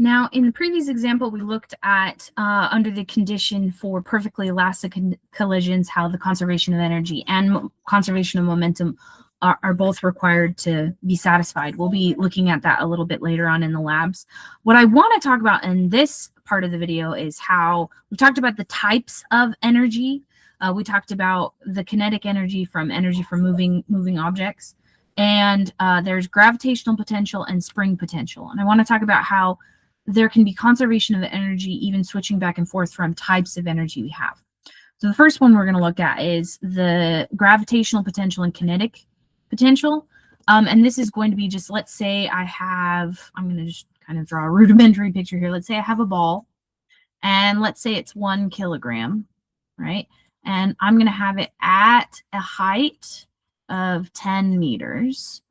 Now, in the previous example, we looked at under the condition for perfectly elastic collisions, how the conservation of energy and conservation of momentum are both required to be satisfied. We'll be looking at that a little bit later on in the labs. What I want to talk about in this part of the video is how we talked about the types of energy. We talked about the kinetic energy from moving objects. And there's gravitational potential and spring potential. And I want to talk about how there can be conservation of energy, even switching back and forth from types of energy we have. So the first one we're going to look at is the gravitational potential and kinetic potential. And this is going to be just, let's say I'm going to just kind of draw a rudimentary picture here. Let's say I have a ball, and let's say it's 1 kilogram, right? And I'm going to have it at a height of 10 meters.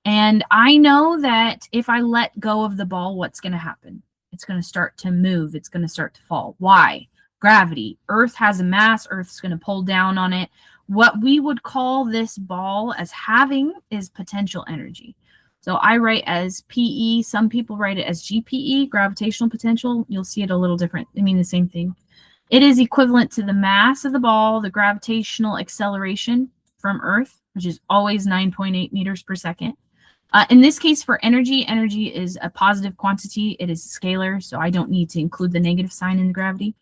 And I know that if I let go of the ball, what's going to happen? It's going to start to move. It's going to start to fall. Why? Gravity. Earth has a mass. Earth's going to pull down on it. What we would call this ball as having is potential energy. So I write as PE. Some people write it as GPE, gravitational potential. You'll see it a little different. I mean the same thing. It is equivalent to the mass of the ball, the gravitational acceleration from Earth, which is always 9.8 meters per second. In this case, for energy, energy is a positive quantity. It is scalar, so I don't need to include the negative sign in the gravity.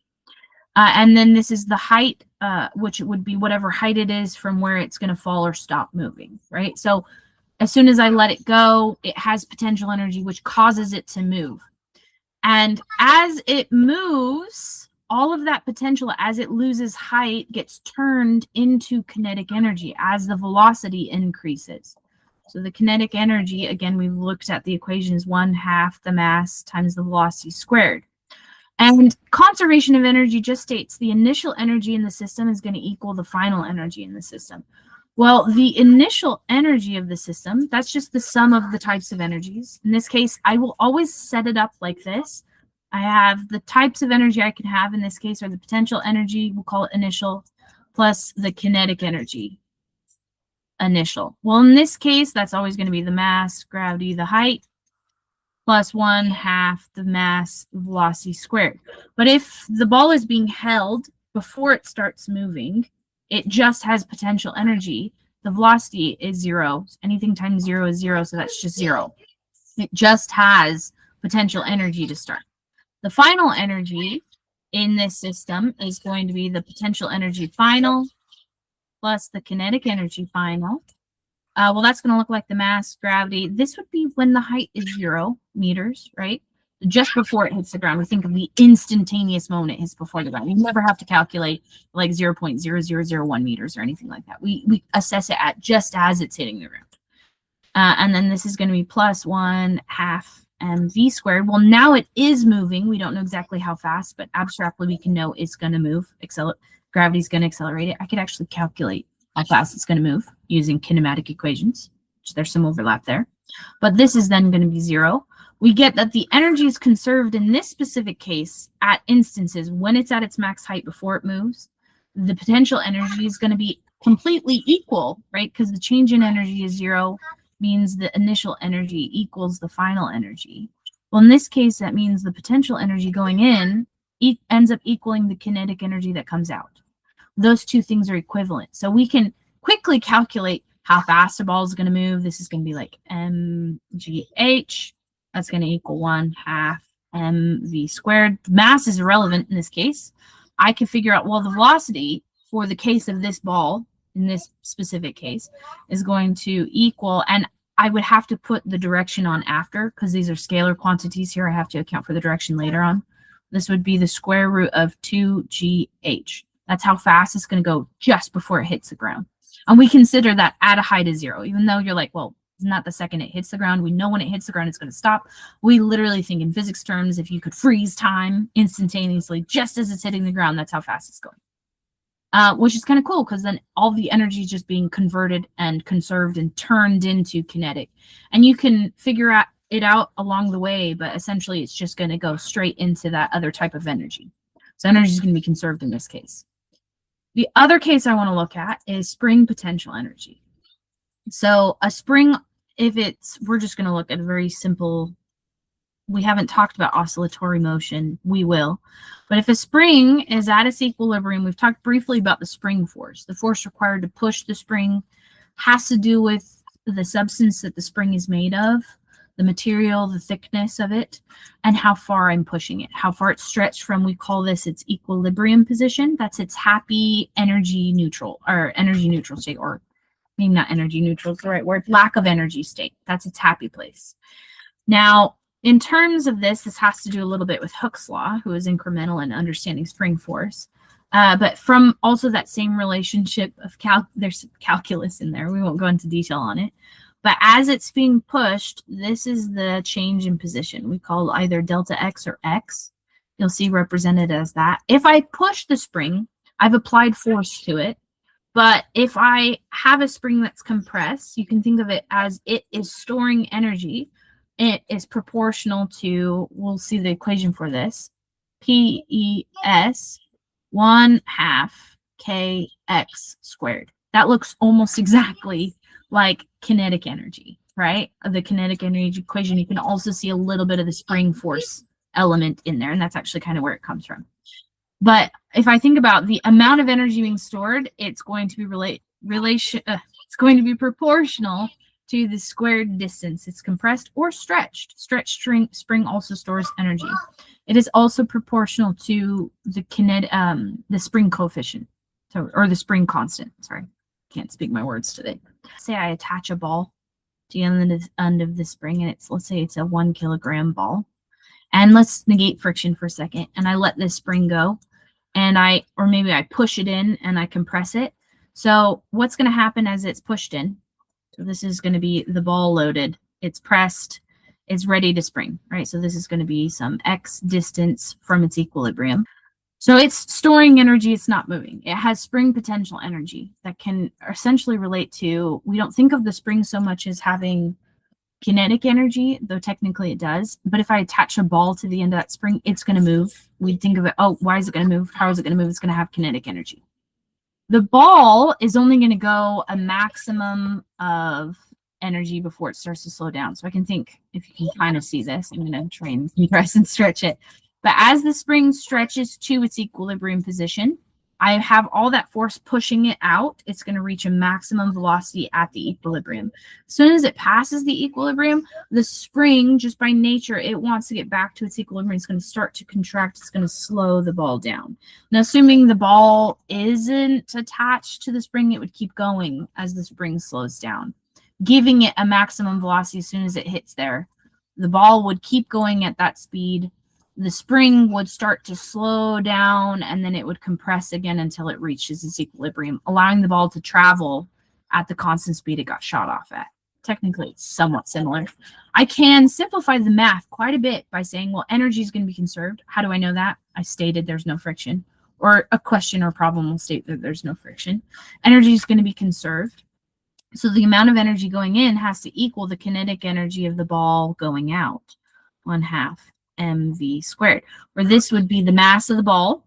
And then this is the height, which would be whatever height it is from where it's going to fall or stop moving, right? So as soon as I let it go, it has potential energy, which causes it to move. And as it moves, all of that potential, as it loses height, gets turned into kinetic energy as the velocity increases. So the kinetic energy, again, we've looked at the equation, is 1/2 the mass times the velocity squared. And conservation of energy just states the initial energy in the system is going to equal the final energy in the system. Well, the initial energy of the system, that's just the sum of the types of energies. In this case, I will always set it up like this. I have the types of energy I can have in this case are the potential energy, we'll call it initial, plus the kinetic energy, initial. Well, in this case, that's always going to be the mass, gravity, the height, plus 1/2 the mass, velocity squared. But if the ball is being held before it starts moving, it just has potential energy. The velocity is 0. Anything times 0 is 0, so that's just 0. It just has potential energy to start. The final energy in this system is going to be the potential energy final plus the kinetic energy final. Well, that's going to look like the mass, gravity. This would be when the height is 0 meters, right? Just before it hits the ground. We think of the instantaneous moment it hits before the ground. You never have to calculate like 0.0001 meters or anything like that. We assess it at just as it's hitting the ground. And then this is going to be plus 1/2 mv squared. Well, now it is moving. We don't know exactly how fast, but abstractly we can know it's going to move. Gravity is going to accelerate it. I could actually calculate how fast it's going to move using kinematic equations. There's some overlap there. But this is then going to be 0. We get that the energy is conserved in this specific case at instances when it's at its max height before it moves. The potential energy is going to be completely equal, right? Because the change in energy is 0, means the initial energy equals the final energy. Well, in this case, that means the potential energy going in ends up equaling the kinetic energy that comes out. Those two things are equivalent. So we can quickly calculate how fast a ball is going to move. This is going to be like mgh. That's going to equal 1/2 mv squared. Mass is irrelevant in this case. I can figure out, well, the velocity for the case of this ball, in this specific case, is going to equal, and I would have to put the direction on after because these are scalar quantities here. I have to account for the direction later on. This would be the square root of 2gh. That's how fast it's going to go just before it hits the ground. And we consider that at a height of 0, even though you're like, well, it's not the second it hits the ground. We know when it hits the ground, it's going to stop. We literally think in physics terms, if you could freeze time instantaneously just as it's hitting the ground, that's how fast it's going. Which is kind of cool because then all the energy is just being converted and conserved and turned into kinetic. And you can figure it out along the way, but essentially it's just going to go straight into that other type of energy. So energy is going to be conserved in this case. The other case I want to look at is spring potential energy. So a spring, we're just going to look at a very simple we haven't talked about oscillatory motion. We will. But if a spring is at its equilibrium, we've talked briefly about the spring force. The force required to push the spring has to do with the substance that the spring is made of, the material, the thickness of it, and how far I'm pushing it, how far it's stretched from, we call this its equilibrium position. That's its happy energy neutral state, or maybe not energy neutral is the right word, lack of energy state. That's its happy place. Now, in terms of this has to do a little bit with Hooke's law, who is incremental in understanding spring force. But from also that same relationship of there's calculus in there. We won't go into detail on it. But as it's being pushed, this is the change in position. We call either delta x or x. You'll see represented as that. If I push the spring, I've applied force to it. But if I have a spring that's compressed, you can think of it as it is storing energy. It is proportional to, we'll see the equation for this, PES 1/2 kx squared. That looks almost exactly like kinetic energy, right? The kinetic energy equation. You can also see a little bit of the spring force element in there, and that's actually kind of where it comes from. But if I think about the amount of energy being stored, it's going to be it's going to be proportional to the squared distance. It's compressed or stretched. Stretched spring also stores energy. It is also proportional to the the spring coefficient, or the spring constant. Sorry, can't speak my words today. Say I attach a ball to the end of the spring, and let's say it's a 1 kilogram ball, and let's negate friction for a second, and I let this spring go, and maybe I push it in and I compress it. So what's going to happen as it's pushed in? So this is going to be the ball loaded. It's pressed. It's ready to spring, right? So this is going to be some x distance from its equilibrium. So it's storing energy. It's not moving. It has spring potential energy that can essentially relate to, we don't think of the spring so much as having kinetic energy, though technically it does. But if I attach a ball to the end of that spring, it's going to move. We think of it, oh, why is it going to move? How is it going to move? It's going to have kinetic energy. The ball is only going to go a maximum of energy before it starts to slow down. So I can think, if you can kind of see this, I'm going to try and compress and stretch it. But as the spring stretches to its equilibrium position, I have all that force pushing it out. It's going to reach a maximum velocity at the equilibrium. As soon as it passes the equilibrium, the spring, just by nature, it wants to get back to its equilibrium. It's going to start to contract. It's going to slow the ball down. Now, assuming the ball isn't attached to the spring, it would keep going as the spring slows down, giving it a maximum velocity as soon as it hits there. The ball would keep going at that speed. The spring would start to slow down, and then it would compress again until it reaches its equilibrium, allowing the ball to travel at the constant speed it got shot off at. Technically, it's somewhat similar. I can simplify the math quite a bit by saying, well, energy is going to be conserved. How do I know that? I stated there's no friction, or a question or problem will state that there's no friction. Energy is going to be conserved. So the amount of energy going in has to equal the kinetic energy of the ball going out, 1/2 mv squared, where this would be the mass of the ball,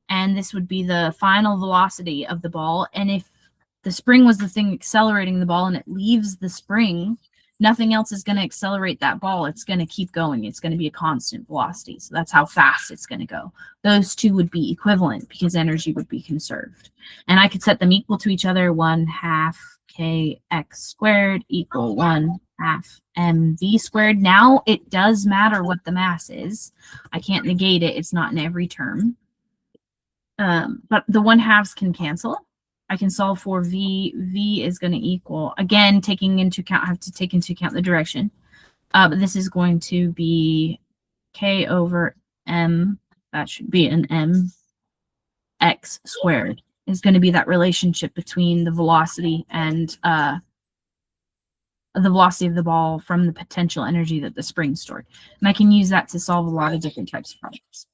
and this would be the final velocity of the ball. And if the spring was the thing accelerating the ball and it leaves the spring, nothing else is going to accelerate that ball. It's going to keep going. It's going to be a constant velocity. So that's how fast it's going to go. Those two would be equivalent because energy would be conserved. And I could set them equal to each other. 1/2 kx squared equal 1/2 mv squared. Now it does matter what the mass is. I can't negate it. It's not in every term. But the 1/2s can cancel. I can solve for v. V is going to equal, again, taking into account, I have to take into account the direction. But this is going to be k over m. That should be an m x squared. Is going to be that relationship between the velocity and the velocity of the ball from the potential energy that the spring stored. And I can use that to solve a lot of different types of problems.